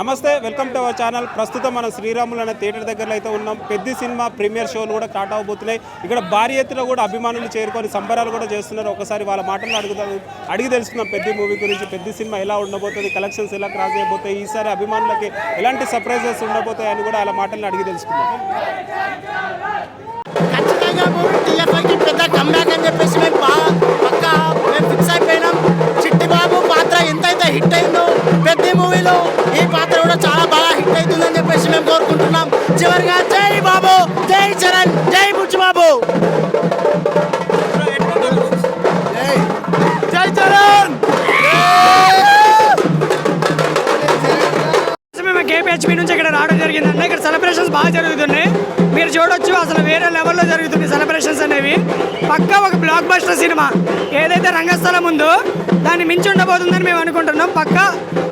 నమస్తే, welcome to our channel. ప్రస్తుతం మనం శ్రీరాములు అనే థియేటర్ దగ్గరలో అయితే ఉన్నాం. పెద్ద సినిమా ప్రీమియర్ షోలు కూడా స్టార్ట్ అవబోతున్నాయి. ఇక్కడ భారీ ఎత్తున కూడా అభిమానులు చేరుకొని సంబరాలు కూడా చేస్తున్నారు. ఒకసారి వాళ్ళ మాటలు అడిగి తెలుసుకున్నాం పెద్ద మూవీ గురించి. పెద్ద సినిమా ఎలా ఉండబోతుంది, కలెక్షన్స్ ఎలా క్రాస్ అయిపోతాయి, ఈసారి అభిమానులకి ఎలాంటి సర్ప్రైజెస్ ఉండబోతాయి అని కూడా వాళ్ళ మాటలను అడిగి తెలుసుకున్నాం. ఖచ్చితంగా మూవీ టీఎఫ్ఐకి పెద్ద కమ్బ్యాక్ అని చెప్పేసి మేము ఫిక్స్ అయిపోయినాం. చిట్టి బాబు పాత్ర ఎంతైతే హిట్ అయిందో పెద్ద మూవీలో ఈ పాత్ర కూడా చాలా బాగా హిట్ అవుతుందని చెప్పేసి మేము కోరుకుంటున్నాం. చివరిగా జై బాబు, జై చరణ్, జై బుచ్చిబాబు, జై చరణ్. కేపీహెచ్పీ నుంచి ఇక్కడ రావడం జరిగిందంటే ఇక్కడ సెలబ్రేషన్స్ బాగా జరుగుతున్నాయి. మీరు చూడొచ్చు, అసలు వేరే లెవెల్లో జరుగుతుంది సెలబ్రేషన్స్ అనేవి. పక్కా ఒక బ్లాక్ బస్టర్ సినిమా ఏదైతే రంగస్థలం ఉందో దాన్ని మించి ఉండబోతుందని మేము అనుకుంటున్నాం. పక్కా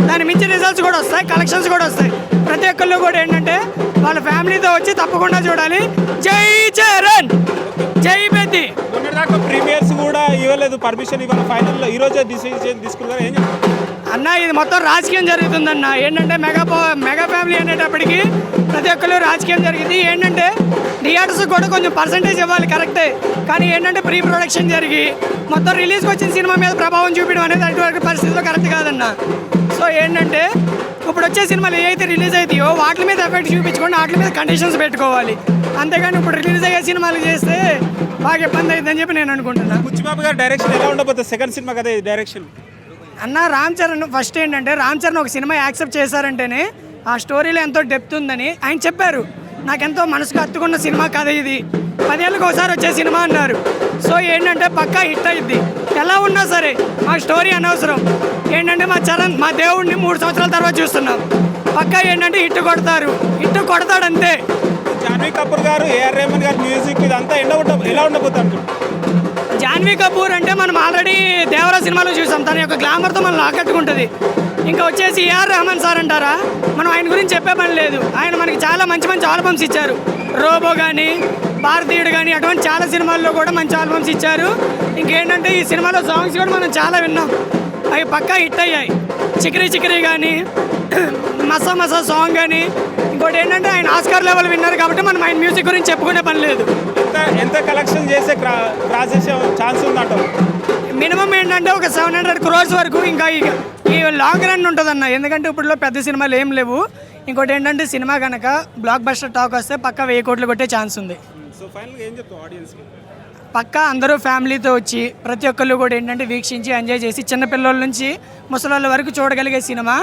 దాన్ని మించి రిజల్ట్స్ కూడా వస్తాయి, కలెక్షన్స్ కూడా వస్తాయి. ప్రతి ఒక్కళ్ళు కూడా ఏంటంటే వాళ్ళ ఫ్యామిలీతో వచ్చి తప్పకుండా చూడాలి. జై చరణ్, జై పెద్ది. మొన్నటిదాకా ప్రీమియర్స్ కూడా ఇవ్వలేదు, పర్మిషన్ ఇవ్వాలి. ఫైనల్లో ఈరోజే డిసిజన్ తీసుకున్నారు. ఏం చెప్తారు అన్న? ఇది మొత్తం రాజకీయం జరుగుతుందన్న. ఏంటంటే మెగా ఫ్యామిలీ అనేటప్పటికీ ప్రతి ఒక్కరు రాజకీయం జరిగింది. ఏంటంటే థియేటర్స్ కూడా కొంచెం పర్సంటేజ్ ఇవ్వాలి, కరెక్టే. కానీ ఏంటంటే ప్రీ ప్రొడక్షన్ జరిగి మొత్తం రిలీజ్కి వచ్చిన సినిమా మీద ప్రభావం చూపించడం అనేది అటువంటి పరిస్థితిలో కరెక్ట్ కాదన్న. సో ఏంటంటే ఇప్పుడు వచ్చే సినిమాలు ఏవైతే రిలీజ్ అవుతాయో వాటి మీద ఎఫెక్ట్ చూపించుకొని వాటి మీద కండిషన్స్ పెట్టుకోవాలి. అంతేగాని ఇప్పుడు రిలీజ్ అయ్యే సినిమాలు చేస్తే బాగా ఇబ్బంది అవుతుందని చెప్పి నేను అనుకుంటున్నాను. బుచ్చిబాబు గారు డైరెక్షన్ ఎలా ఉండబోతుంది? సెకండ్ సినిమా కదా ఇది డైరెక్షన్. అన్న రామ్ చరణ్ ఫస్ట్ ఏంటంటే రామ్ చరణ్ ఒక సినిమా యాక్సెప్ట్ చేశారంటేనే ఆ స్టోరీలో ఎంతో డెప్త్ ఉందని ఆయన చెప్పారు. నాకెంతో మనసుకు హత్తుకున్న సినిమా కథ ఇది, 10 ఏళ్ళకి ఒకసారి వచ్చే సినిమా అన్నారు. సో ఏంటంటే పక్కా హిట్ అయ్యిద్ది. ఎలా ఉన్నా సరే మా స్టోరీ అనవసరం. ఏంటంటే మా చరణ్, మా దేవుడిని 3 సంవత్సరాల తర్వాత చూస్తున్నాం. పక్కా ఏంటంటే హిట్ కొడతాడంతే. జాన్వీ కపూర్ గారు, ఏఆర్ రెహమాన్ గారు మ్యూజిక్ ఇదంతా ఎలా ఉండబోతుంది? జాన్వీ కపూర్ అంటే మనం ఆల్రెడీ దేవరా సినిమాలో చూసాం. తన యొక్క గ్లామర్తో మనం ఆకట్టుకుంటుంది. ఇంకా వచ్చేసి ఏఆర్ రెహమాన్ సార్ అంటారా, మనం ఆయన గురించి చెప్పే పని లేదు. ఆయన మనకి చాలా మంచి మంచి ఆల్బమ్స్ ఇచ్చారు. రోబో కానీ, భారతీయుడు కానీ, అటువంటి చాలా సినిమాల్లో కూడా మంచి ఆల్బమ్స్ ఇచ్చారు. ఇంకేంటంటే ఈ సినిమాలో సాంగ్స్ కూడా మనం చాలా విన్నాం, అవి పక్కా హిట్ అయ్యాయి. చిక్రీ చిక్రీ కానీ, మసా మసా సాంగ్ కానీ. ఇంకోటి ఏంటంటే ఆయన ఆస్కార్ లెవెల్ విన్నారు కాబట్టి మనం ఆయన మ్యూజిక్ గురించి చెప్పుకునే పని లేదు. ఎంత కలెక్షన్ చేసే క్రాస్ చేసే ఛాన్స్ ఉందంట? మినిమం ఏంటంటే ఒక 700 crores వరకు. ఇంకా ఈ లాంగ్ రన్ ఉంటుందన్న. ఎందుకంటే ఇప్పుడులో పెద్ద సినిమాలు ఏం లేవు. ఇంకోటి ఏంటంటే సినిమా కనుక బ్లాక్ బస్టర్ టాక్ వస్తే పక్కా 1000 కోట్లు కొట్టే ఛాన్స్ ఉంది. సో ఫైనల్గా ఏం చెప్తావు ఆడియన్స్కి? పక్కా అందరూ ఫ్యామిలీతో వచ్చి ప్రతి ఒక్కళ్ళు కూడా ఏంటంటే వీక్షించి ఎంజాయ్ చేసి చిన్నపిల్లల నుంచి ముసలాళ్ళ వరకు చూడగలిగే సినిమా.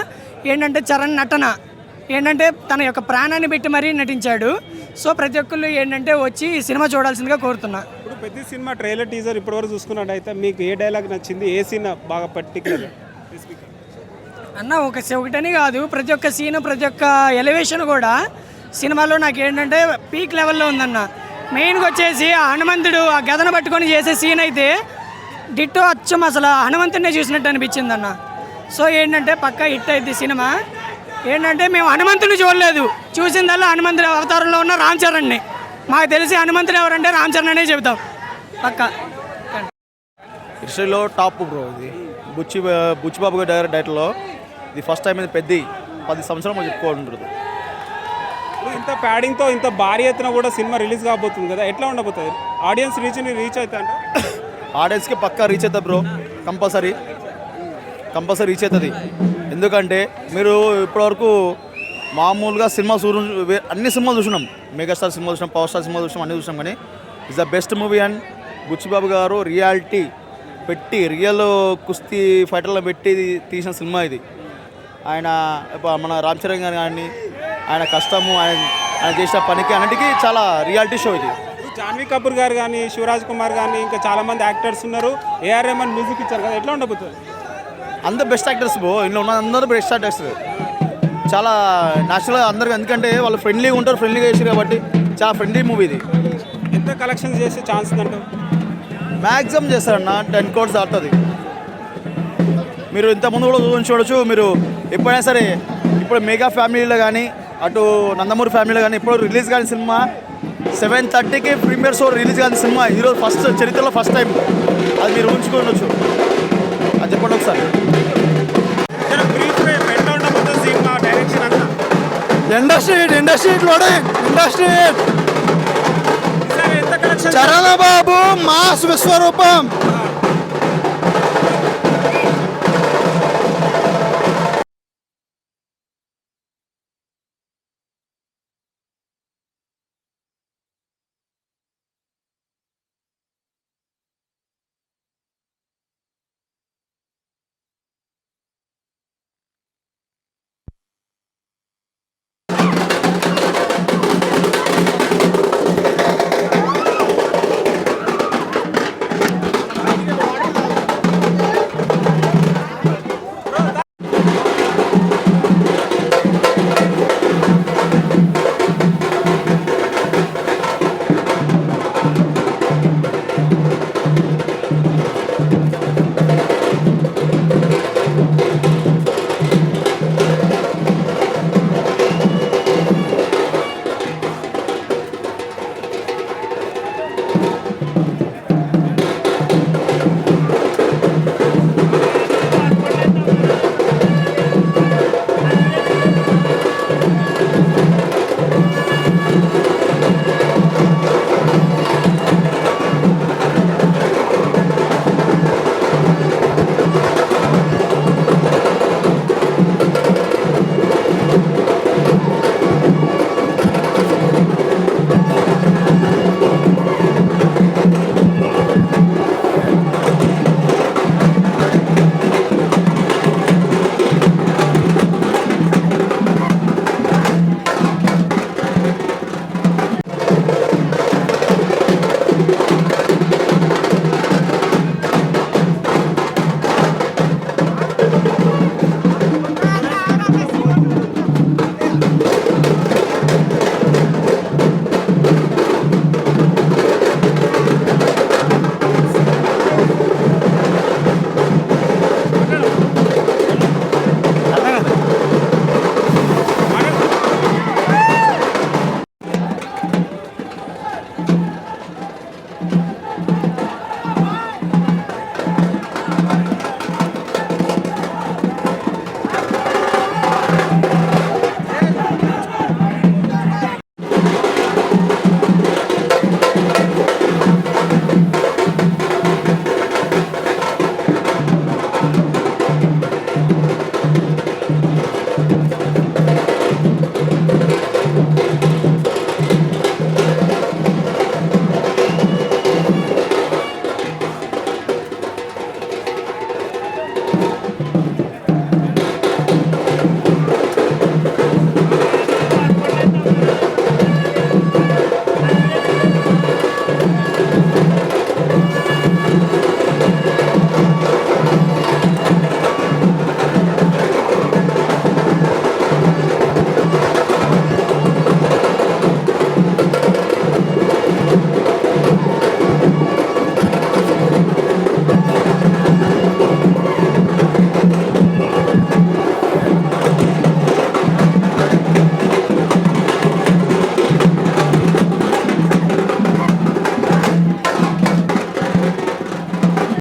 ఏంటంటే చరణ్ నటన ఏంటంటే తన యొక్క ప్రాణాన్ని పెట్టి మరీ నటించాడు. సో ప్రతి ఒక్కళ్ళు ఏంటంటే వచ్చి ఈ సినిమా చూడాల్సిందిగా కోరుతున్నా. ఇప్పుడు పెద్ద సినిమా ట్రైలర్ టీజర్ ఇప్పటివరకు చూసుకున్నట్టయితే మీకు ఏ డైలాగ్ నచ్చింది, ఏ సీన్ బాగా పర్టికులర్? అన్న ఒకటని కాదు, ప్రతి ఒక్క సీన్, ప్రతి ఒక్క ఎలివేషన్ కూడా సినిమాలో నాకు ఏంటంటే పీక్ లెవెల్లో ఉందన్న. మెయిన్గా వచ్చేసి ఆ హనుమంతుడు ఆ గదను పట్టుకొని చేసే సీన్ అయితే డిట్టో అచ్చం అసలు హనుమంతుడినే చూసినట్టు అనిపించింది అన్న. సో ఏంటంటే పక్కా హిట్ అయింది సినిమా. ఏంటంటే మేము హనుమంతుడిని చూడలేదు, చూసిందల్లా హనుమంతుడి అవతారంలో ఉన్న రామ్ చరణ్ని. మాకు తెలిసి హనుమంతుడు ఎవరంటే రామ్ చరణ్ అనే చెబుతాం పక్కా. హిస్టరీలో టాప్ బ్రో ఇది. బుచ్చిబాబు గారి డైరెక్టర్లో ఇది ఫస్ట్ టైం. ఇది పెద్ద 10 సంవత్సరాలు చెప్పుకోవాలంటుంది. ఇంత ప్యాడింగ్తో ఇంత భారీ ఎత్తున కూడా సినిమా రిలీజ్ కాబోతుంది కదా, ఎట్లా ఉండబోతుంది? ఆడియన్స్ రీచ్ అవుతా అంటే ఆడియన్స్కి పక్కా రీచ్ అవుతుంది బ్రో, కంపల్సరీ రీచ్ అవుతుంది. ఎందుకంటే మీరు ఇప్పటివరకు మామూలుగా సినిమా అన్ని సినిమాలు చూసినాం, మెగాస్టార్ సినిమా చూసినాం, పవర్ స్టార్ సినిమా చూసినాం, అన్నీ చూసినాం. కానీ it's the best movie. And Buchibabu గారు రియాలిటీ పెట్టి, రియల్ కుస్తీ ఫైటర్లో పెట్టి తీసిన సినిమా ఇది. ఆయన మన రామ్ చరణ్ గారు కానీ ఆయన కష్టము, ఆయన చేసిన పనికి అన్నిటికీ చాలా రియాలిటీ షో ఇది. జాన్వీ కపూర్ గారు కానీ, శివరాజ్ కుమార్ కానీ, ఇంకా చాలామంది యాక్టర్స్ ఉన్నారు. ఏఆర్ రెహమాన్ మ్యూజిక్ ఇచ్చారు కదా, ఎట్లా ఉండబోతుంది? అందరు బెస్ట్ యాక్టర్స్ బ్రో, ఇంట్లో ఉన్న అందరూ బెస్ట్ యాక్టర్స్. చాలా న్యాచురల్గా అందరికి, ఎందుకంటే వాళ్ళు ఫ్రెండ్లీగా ఉంటారు, ఫ్రెండ్లీగా చేసారు కాబట్టి చాలా ఫ్రెండ్లీ మూవీ ఇది. ఎంత కలెక్షన్ చేసే ఛాన్స్ ఉందంటారు? మ్యాక్సిమం చేస్తారన్న 10 crores ఆడుతుంది. మీరు ఇంతకుముందు కూడా చూడొచ్చు. మీరు ఎప్పుడైనా సరే ఇప్పుడు మెగా ఫ్యామిలీలో కానీ, అటు నందమూరి ఫ్యామిలీలో కానీ ఇప్పుడు రిలీజ్ కానీ సినిమా 7:30కి ప్రీమియర్ షో రిలీజ్ కానీ సినిమా ఈరోజు చరిత్రలో ఫస్ట్ టైం. అది మీరు ఊహించుకోవచ్చు. అది చెప్పండి ఒకసారి. బ్రీఫ్ ఎట్లా ఉండబోతుంది cinema direction? Industry loading industry ఎంత కలెక్షన్ చరణబాబు మాస్ విశ్వరూపం